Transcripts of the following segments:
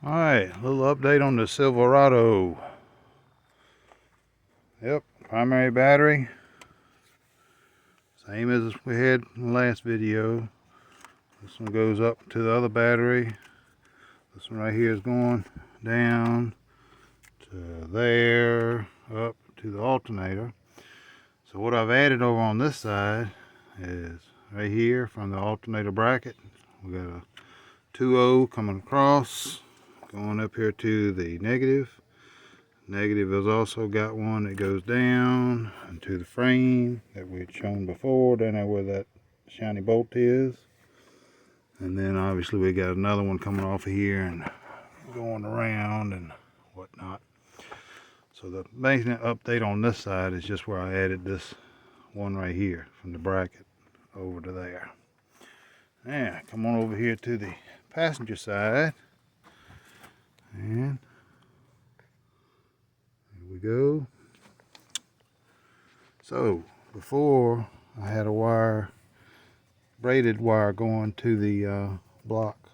Alright, a little update on the Silverado. Yep, primary battery. Same as we had in the last video. This one goes up to the other battery. This one right here is going down to there, up to the alternator. So what I've added over on this side is right here from the alternator bracket. We got a 2.0 coming across, going up here to the negative. Negative has also got one that goes down into the frame that we had shown before, down there where that shiny bolt is. And then obviously we got another one coming off of here and going around and whatnot. So the main update on this side is just where I added this one right here from the bracket over to there. Now come on over here to the passenger side, and here we go. So before I had a braided wire going to the block.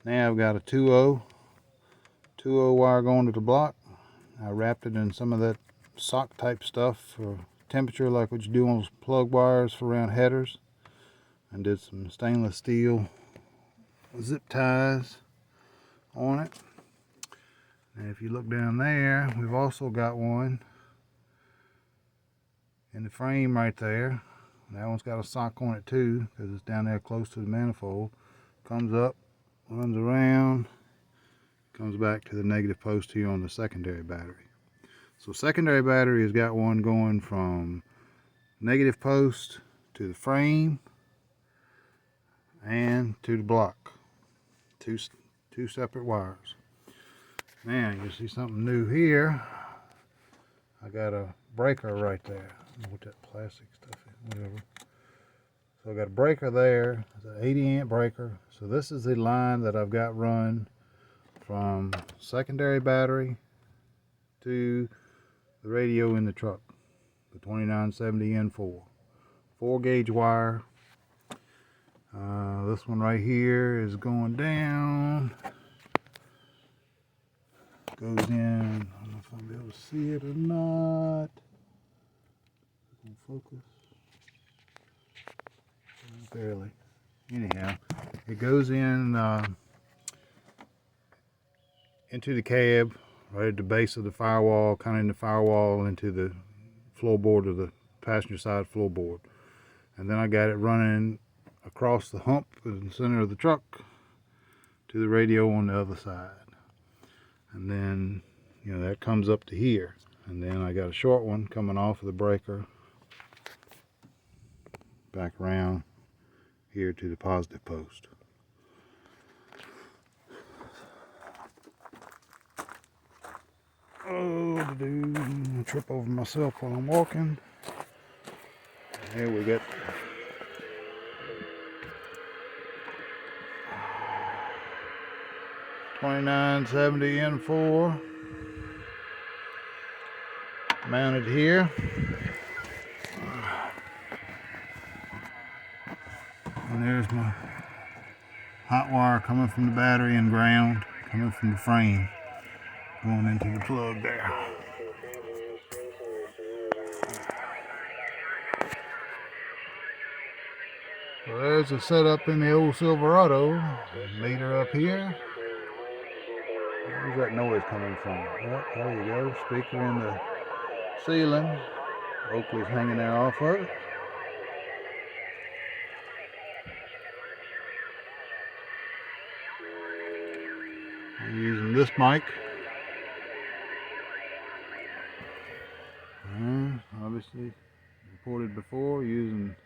Now I've got a 2.0 wire going to the block. I wrapped it in some of that sock type stuff for temperature, like what you do on plug wires for around headers, and did some stainless steel zip ties on it. And if you look down there, we've also got one in the frame right there. That one's got a sock on it too, because it's down there close to the manifold. Comes up, runs around, comes back to the negative post here on the secondary battery. So secondary battery has got one going from negative post to the frame and to the block. Two separate wires. Now you see something new here. I got a breaker right there. I don't know what that plastic stuff is, whatever. So I got a breaker there. It's an 80 amp breaker. So this is the line that I've got run from secondary battery to the radio in the truck, the 2970N4. 4-gauge wire. This one right here is going down. Goes in. I don't know if I'll be able to see it or not. Focus. Barely. Anyhow, it goes in into the cab, right at the base of the firewall, kind of in the firewall, into the floorboard of the passenger side floorboard. And then I got it running across the hump in the center of the truck to the radio on the other side. And then, that comes up to here. And then I got a short one coming off of the breaker back around here to the positive post. Oh, dude, trip over myself while I'm walking. Here we got $29.70N4 mounted here. And there's my hot wire coming from the battery and ground coming from the frame going into the plug there. So there's a setup in the old Silverado. Meter up here. Where's that noise coming from? Well, there you go. Speaker in the ceiling. Oakley's hanging there off of it. I'm using this mic. Obviously reported before, using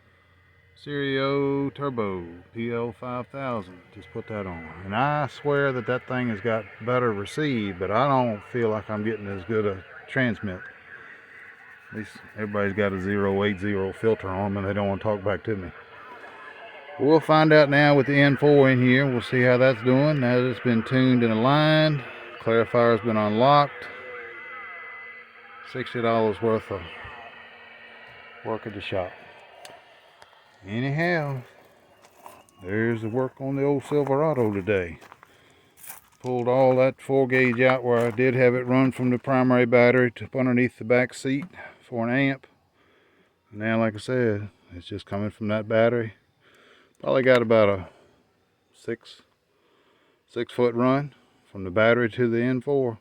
Stereo Turbo PL5000. Just put that on, and I swear that thing has got better receive, but I don't feel like I'm getting as good a transmit. At least everybody's got a 080 filter on them and they don't want to talk back to me. We'll find out now with the N4 in here. We'll see how that's doing now that it's been tuned and aligned. Clarifier's been unlocked. $60 worth of work at the shop. Anyhow, there's the work on the old Silverado today. pulled all that 4 gauge out where I did have it run from the primary battery to underneath the back seat for an amp. Now, like I said, it's just coming from that battery. Probably got about a 6 foot run from the battery to the N4.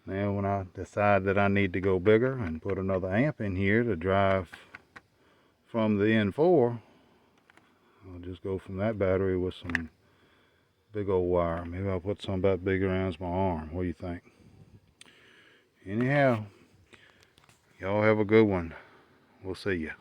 Now when I decide that I need to go bigger and put another amp in here to drive from the N4, I'll just go from that battery with some big old wire. Maybe I'll put some about big around my arm. What do you think? Anyhow, y'all have a good one. We'll see ya.